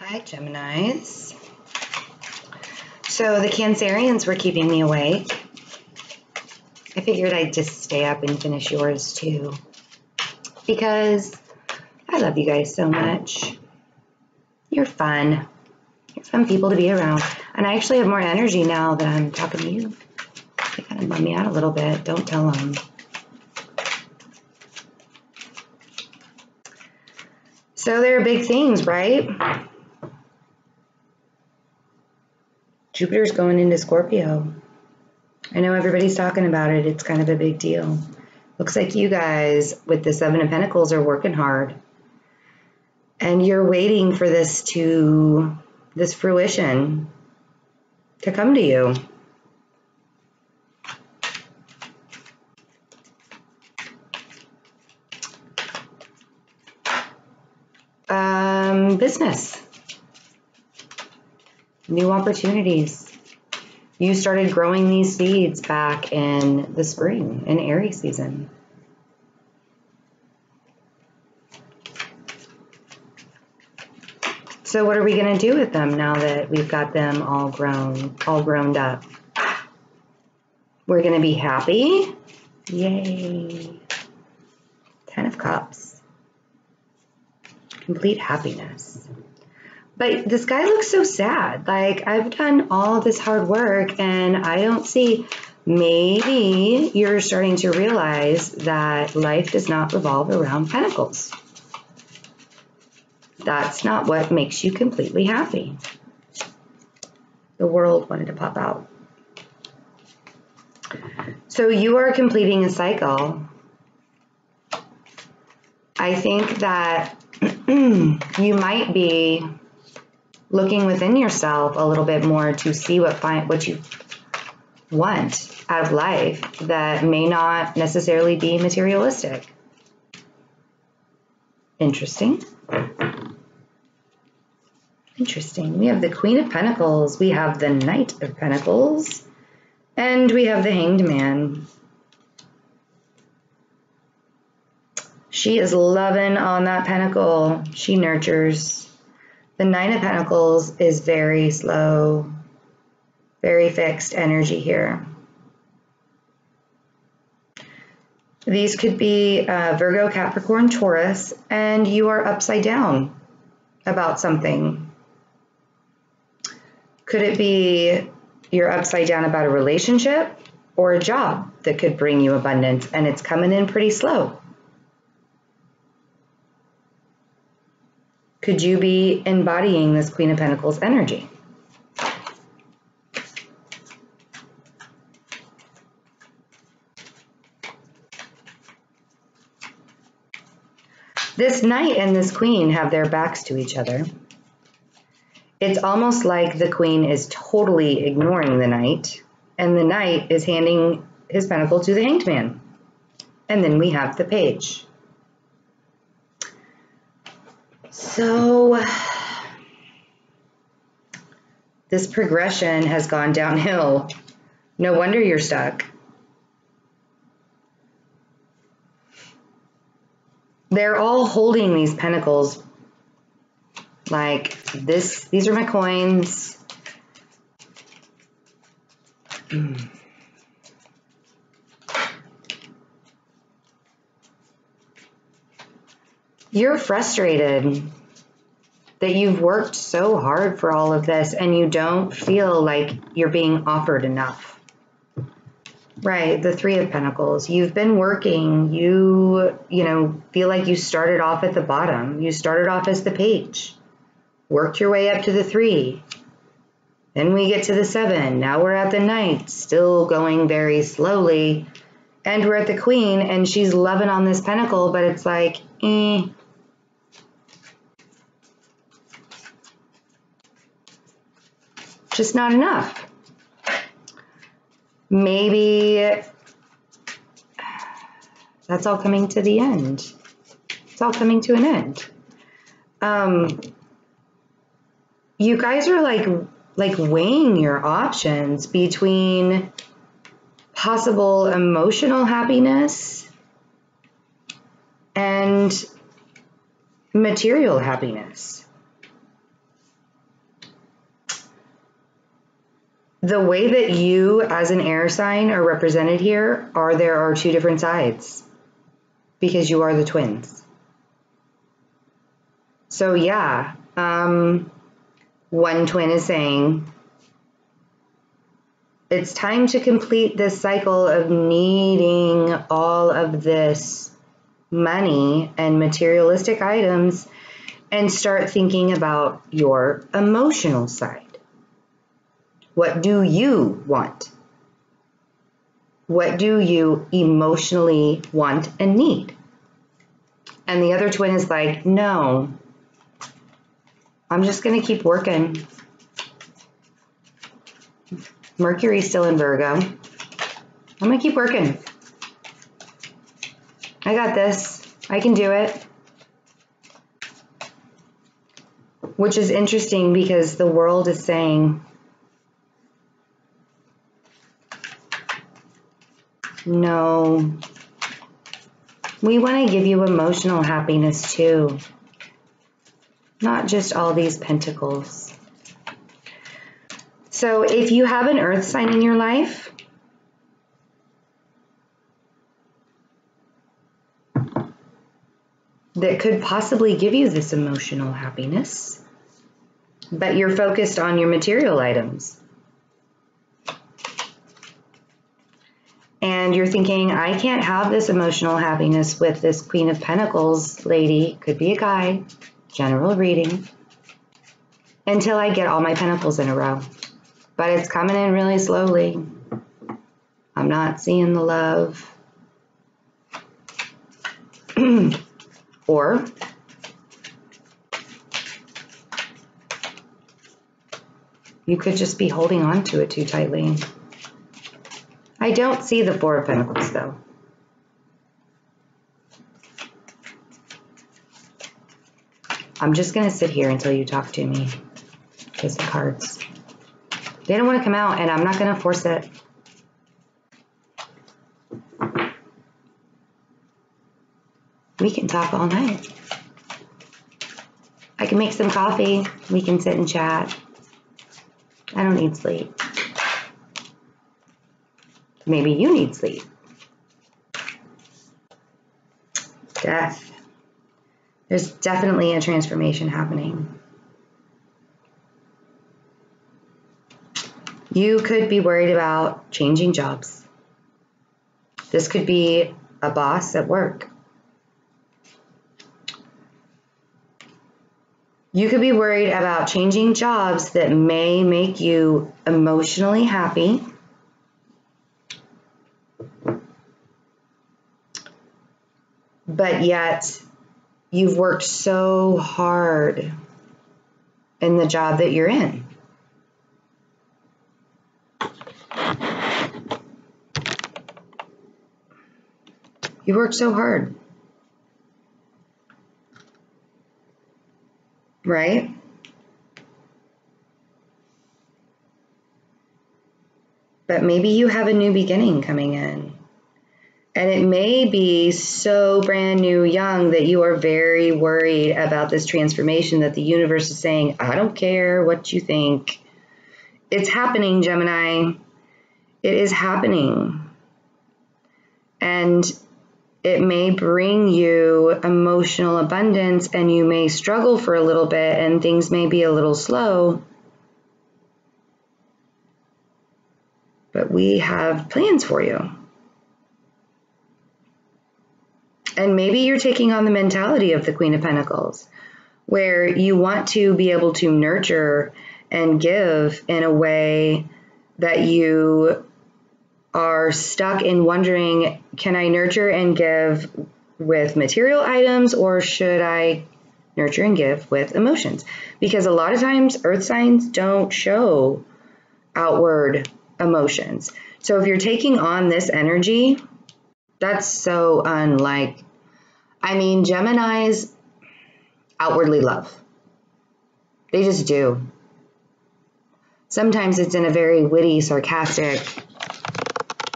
Hi, Geminis. So the Cancerians were keeping me awake. I figured I'd just stay up and finish yours too, because I love you guys so much. You're fun. You're fun people to be around. And I actually have more energy now that I'm talking to you. They kind of bum me out a little bit. Don't tell them. So there are big things, right? Jupiter's going into Scorpio. I know everybody's talking about it. It's kind of a big deal. Looks like you guys with the Seven of Pentacles are working hard. And you're waiting for this fruition to come to you. Business. New opportunities. You started growing these seeds back in the spring, in Aries season. So what are we going to do with them now that we've got them all grown up? We're going to be happy. Yay. 10 of Cups. Complete happiness. But this guy looks so sad. Like, I've done all this hard work and I don't see, maybe you're starting to realize that life does not revolve around pentacles. That's not what makes you completely happy. The world wanted to pop out. So you are completing a cycle. I think that you might be looking within yourself a little bit more to see what you want out of life that may not necessarily be materialistic. Interesting. Interesting. We have the Queen of Pentacles, we have the Knight of Pentacles, and we have the Hanged Man. She is loving on that pentacle. She nurtures. The Nine of Pentacles is very slow, very fixed energy here. These could be Virgo, Capricorn, Taurus, and you are upside down about something. Could it be you're upside down about a relationship or a job that could bring you abundance and it's coming in pretty slow? Could you be embodying this Queen of Pentacles energy? This Knight and this Queen have their backs to each other. It's almost like the Queen is totally ignoring the Knight, and the Knight is handing his pentacle to the Hanged Man. And then we have the Page. So this progression has gone downhill. No wonder you're stuck. They're all holding these pentacles like this. These are my coins. You're frustrated that you've worked so hard for all of this and you don't feel like you're being offered enough. Right, the Three of Pentacles. You've been working. You feel like you started off at the bottom. You started off as the Page. Worked your way up to the 3. Then we get to the 7. Now we're at the Knight, still going very slowly. And we're at the Queen, and she's loving on this pentacle, but it's like, just not enough. Maybe that's all coming to the end. It's all coming to an end. You guys are like weighing your options between possible emotional happiness and material happiness. the way that you as an air sign are represented here there are two different sides because you are the twins. So yeah, one twin is saying, it's time to complete this cycle of needing all of this money and materialistic items and start thinking about your emotional side. What do you want? What do you emotionally want and need? And the other twin is like, no, I'm just going to keep working. Mercury's still in Virgo. I'm going to keep working. I got this. I can do it. Which is interesting because the world is saying, no, we want to give you emotional happiness too. Not just all these pentacles. So if you have an earth sign in your life, that could possibly give you this emotional happiness, but you're focused on your material items. And you're thinking, I can't have this emotional happiness with this Queen of Pentacles lady, could be a guy, general reading, until I get all my pentacles in a row. But it's coming in really slowly. I'm not seeing the love. Or you could just be holding on to it too tightly. I don't see the Four of Pentacles though. I'm just going to sit here until you talk to me. Because the cards, they don't want to come out and I'm not going to force it. We can talk all night. I can make some coffee. We can sit and chat. I don't need sleep. Maybe you need sleep. Death. There's definitely a transformation happening. You could be worried about changing jobs. This could be a boss at work. You could be worried about changing jobs that may make you emotionally happy, but yet you've worked so hard in the job that you're in. You worked so hard. Right? But maybe you have a new beginning coming in. And it may be so brand new young that you are very worried about this transformation that the universe is saying, I don't care what you think. It's happening, Gemini. It is happening. And it may bring you emotional abundance and you may struggle for a little bit and things may be a little slow. But we have plans for you. And maybe you're taking on the mentality of the Queen of Pentacles, where you want to be able to nurture and give in a way that you are stuck in wondering, can I nurture and give with material items or should I nurture and give with emotions? Because a lot of times earth signs don't show outward emotions. So if you're taking on this energy, that's so unlike, I mean, Geminis outwardly love. They just do. Sometimes it's in a very witty, sarcastic,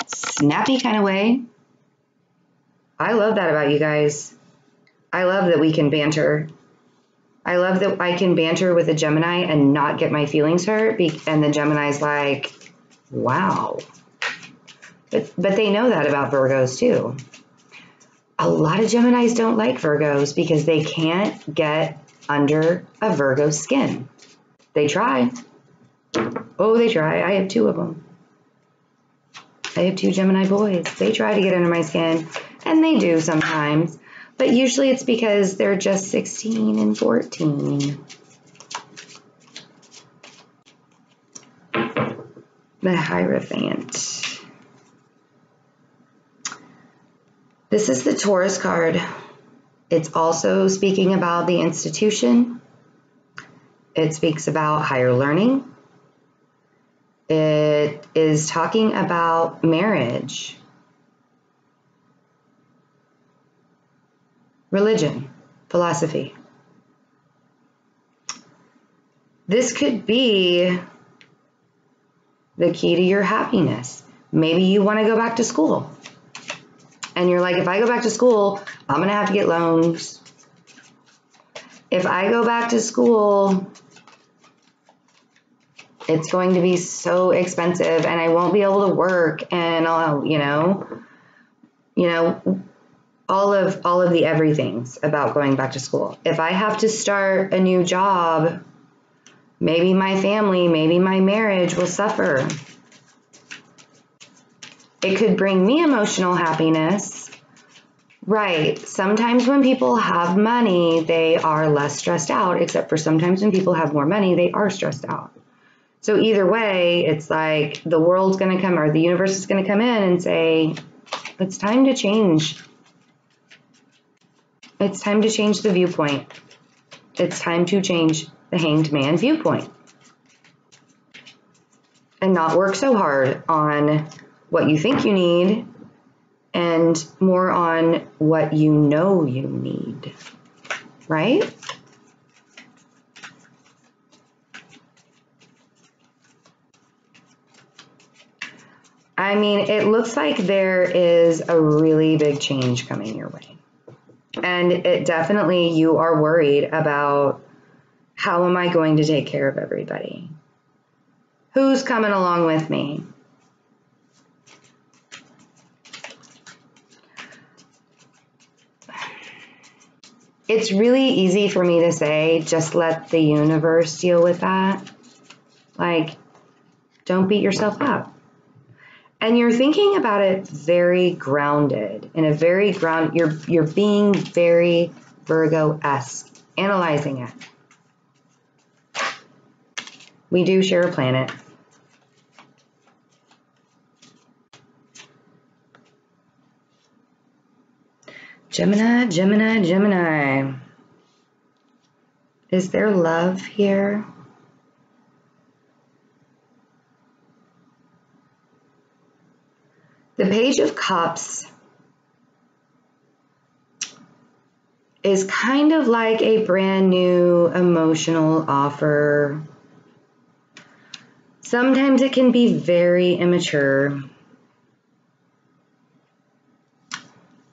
snappy kind of way. I love that about you guys. I love that we can banter. I love that I can banter with a Gemini and not get my feelings hurt. And the Gemini's like, Wow. But they know that about Virgos too. A lot of Geminis don't like Virgos because they can't get under a Virgo skin. They try. Oh, they try. I have 2 of them. I have 2 Gemini boys. They try to get under my skin, and they do sometimes. But usually it's because they're just 16 and 14. The Hierophant. This is the Taurus card. It's also speaking about the institution. It speaks about higher learning. It is talking about marriage, religion, philosophy. This could be the key to your happiness. Maybe you want to go back to school. And you're like, if I go back to school, I'm going to have to get loans. If I go back to school, it's going to be so expensive and I won't be able to work, and I'll, all of the everythings about going back to school. If I have to start a new job, maybe my family, maybe my marriage will suffer. It could bring me emotional happiness. Right. Sometimes when people have money, they are less stressed out, except for sometimes when people have more money, they are stressed out. So either way, it's like the world's going to come, or the universe is going to come in and say, it's time to change. It's time to change the viewpoint. It's time to change the Hanged Man viewpoint. And not work so hard on what you think you need, and more on what you know you need, right? I mean, it looks like there is a really big change coming your way. And it definitely, you are worried about, how am I going to take care of everybody? Who's coming along with me? It's really easy for me to say, just let the universe deal with that. Like, don't beat yourself up. And you're thinking about it very grounded, in a very you're being very Virgo-esque, analyzing it. We do share a planet. Gemini, Gemini, Gemini. Is there love here? The Page of Cups is kind of like a brand new emotional offer. Sometimes it can be very immature.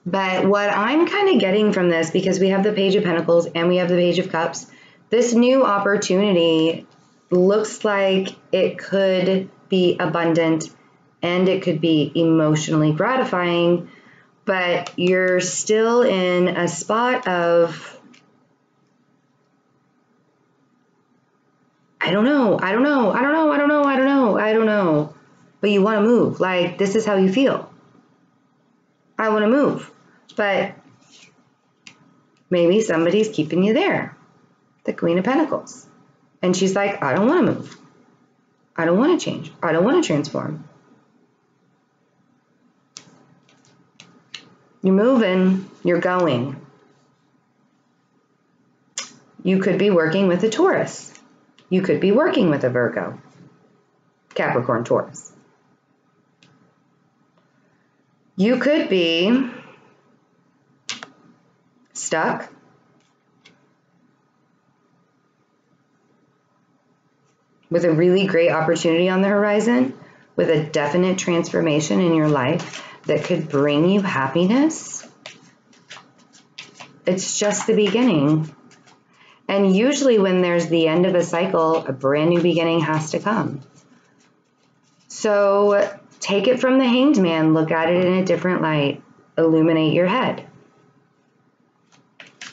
But what I'm kind of getting from this, because we have the Page of Pentacles and we have the Page of Cups, this new opportunity looks like it could be abundant and it could be emotionally gratifying, but you're still in a spot of, I don't know, but you want to move. Like, this is how you feel. I want to move. But maybe somebody's keeping you there. The Queen of Pentacles. And she's like, I don't want to move. I don't want to change. I don't want to transform. You're moving. You're going. You could be working with a Taurus. You could be working with a Virgo. Capricorn, Taurus. You could be stuck. With a really great opportunity on the horizon, with a definite transformation in your life that could bring you happiness. It's just the beginning. And usually when there's the end of a cycle, a brand new beginning has to come. So take it from the Hanged Man, look at it in a different light, illuminate your head.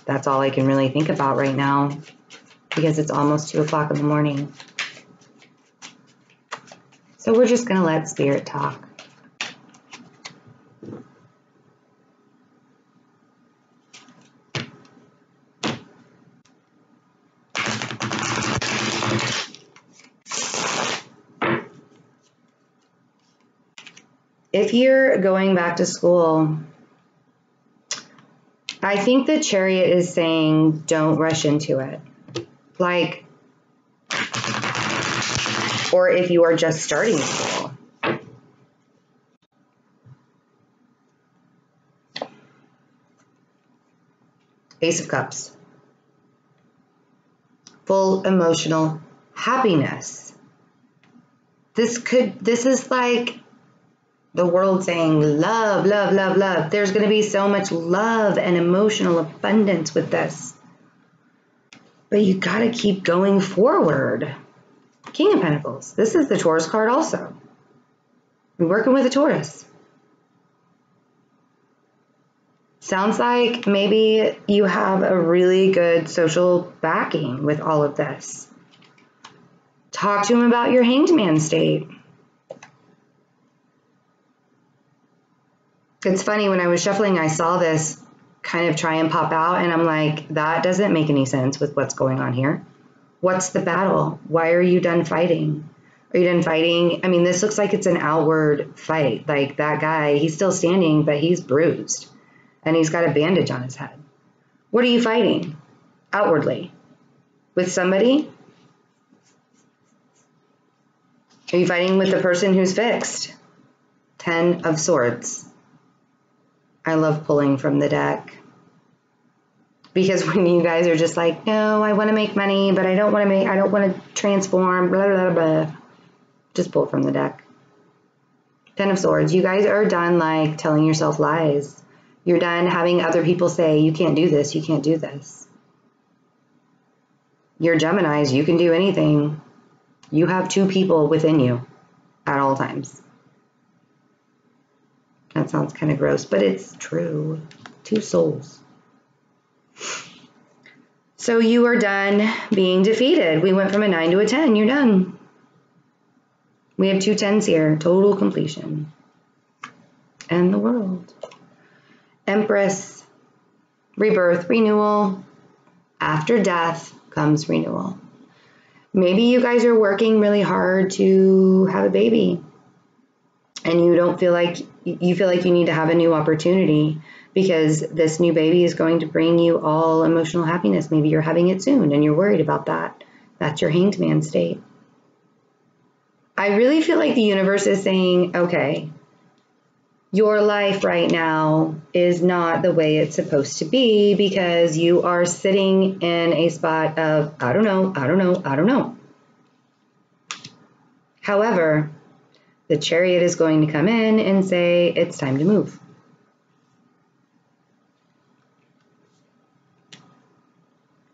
That's all I can really think about right now because it's almost 2 o'clock in the morning. So we're just going to let Spirit talk. If you're going back to school, I think the Chariot is saying don't rush into it. Like, or if you are just starting school. Ace of Cups. Full emotional happiness. This is like the world saying love, love, love, love. There's going to be so much love and emotional abundance with this. But you got to keep going forward. King of Pentacles. This is the Taurus card also. We're working with a Taurus. Sounds like maybe you have a really good social backing with all of this. Talk to him about your Hanged Man state. It's funny, when I was shuffling, I saw this kind of try and pop out, and I'm like, that doesn't make any sense with what's going on here. What's the battle? Why are you done fighting? Are you done fighting? I mean, this looks like it's an outward fight. Like that guy, he's still standing, but he's bruised. And he's got a bandage on his head. What are you fighting? Outwardly. With somebody? Are you fighting with the person who's fixed? 10 of Swords. I love pulling from the deck. Because when you guys are just like, no, I want to make money, but I don't want to transform, blah, blah, blah. Just pull from the deck. 10 of Swords. You guys are done like telling yourself lies. You're done having other people say, you can't do this, you can't do this. You're Geminis, you can do anything. You have 2 people within you at all times. That sounds kind of gross, but it's true. 2 souls. So you are done being defeated. We went from a 9 to a 10. You're done. We have 2 10s here. Total completion. And the world. Empress. Rebirth. Renewal. After death comes renewal. Maybe you guys are working really hard to have a baby. And you don't feel like you need to have a new opportunity because this new baby is going to bring you all emotional happiness. Maybe you're having it soon and you're worried about that. That's your Hanged Man state. I really feel like the universe is saying, okay, your life right now is not the way it's supposed to be because you are sitting in a spot of, I don't know. However, the Chariot is going to come in and say, it's time to move.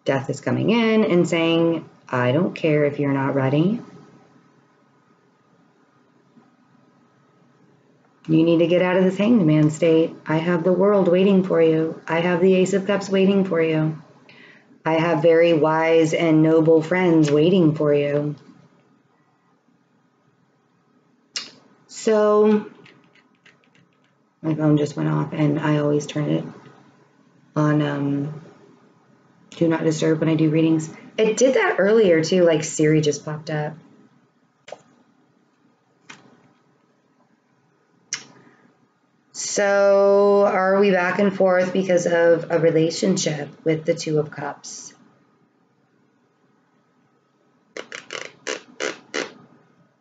Death is coming in and saying, I don't care if you're not ready. You need to get out of this Hanged Man state. I have the world waiting for you. I have the Ace of Cups waiting for you. I have very wise and noble friends waiting for you. So, my phone just went off and I always turn it on Do Not Disturb when I do readings. It did that earlier too, like Siri just popped up. So, are we back and forth because of a relationship with the 2 of Cups?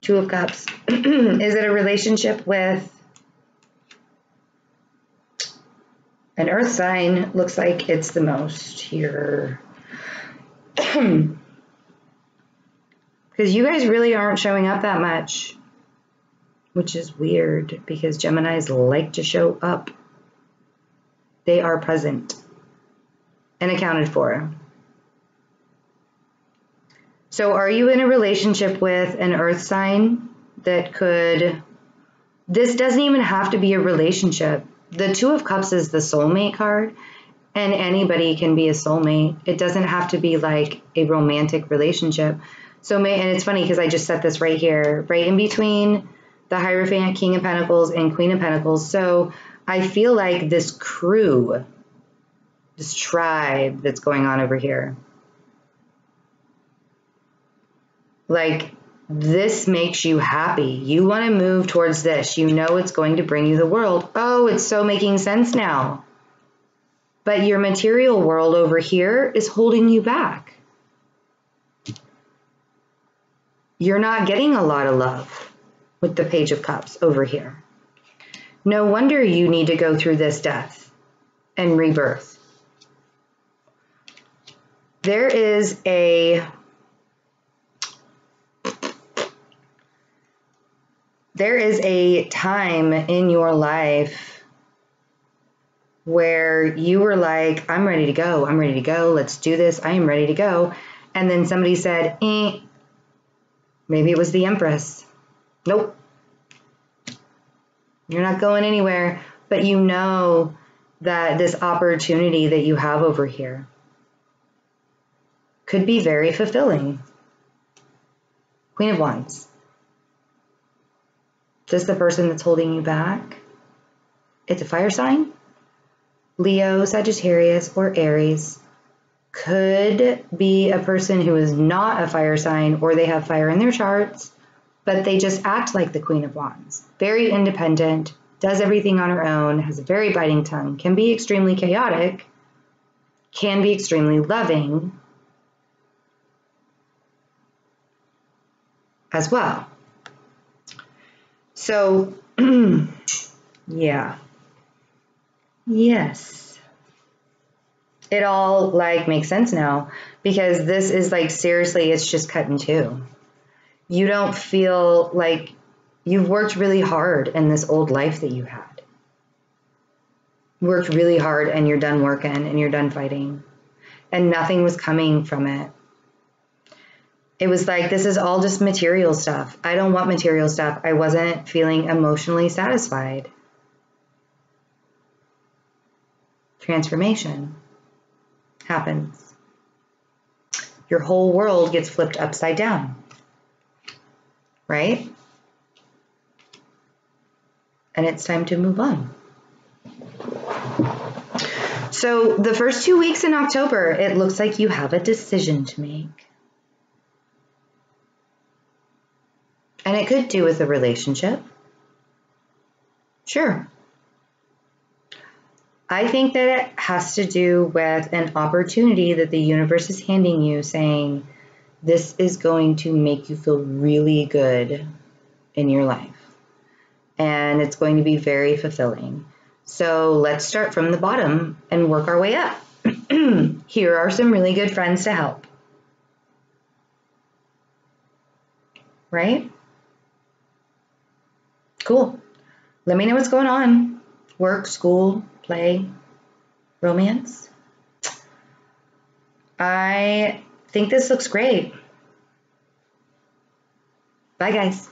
Two of Cups. Is it a relationship with an earth sign? Looks like it's the most here. Because you guys really aren't showing up that much, which is weird because Geminis like to show up. They are present and accounted for. So are you in a relationship with an earth sign that could, this doesn't even have to be a relationship. The Two of Cups is the soulmate card, and anybody can be a soulmate. It doesn't have to be like a romantic relationship. So, and it's funny because I just set this right here, right in between the Hierophant, King of Pentacles, and Queen of Pentacles. So I feel like this crew, this tribe that's going on over here, like, this makes you happy. You want to move towards this. You know it's going to bring you the world. Oh, it's so making sense now. But your material world over here is holding you back. You're not getting a lot of love with the Page of Cups over here. No wonder you need to go through this death and rebirth. There is a time in your life where you were like, I'm ready to go. I'm ready to go. Let's do this. I am ready to go. And then somebody said, maybe it was the Empress. Nope. You're not going anywhere. But you know that this opportunity that you have over here could be very fulfilling. Queen of Wands. Just the person that's holding you back. It's a fire sign. Leo, Sagittarius, or Aries. Could be a person who is not a fire sign, or they have fire in their charts, but they just act like the Queen of Wands. Very independent, does everything on her own, has a very biting tongue, can be extremely chaotic, can be extremely loving as well. So, yeah. Yes. It all like makes sense now, because this is like, seriously, it's just cut in two. You don't feel like you've worked really hard in this old life that you had. Worked really hard and you're done working and you're done fighting. And nothing was coming from it. It was like, this is all just material stuff. I don't want material stuff. I wasn't feeling emotionally satisfied. Transformation happens. Your whole world gets flipped upside down. Right? And it's time to move on. So the first 2 weeks in October, it looks like you have a decision to make. And it could do with a relationship. Sure. I think that it has to do with an opportunity that the universe is handing you, saying, this is going to make you feel really good in your life. And it's going to be very fulfilling. So let's start from the bottom and work our way up. Here are some really good friends to help. Right? Cool. Let me know what's going on. Work, school, play, romance. I think this looks great. Bye, guys.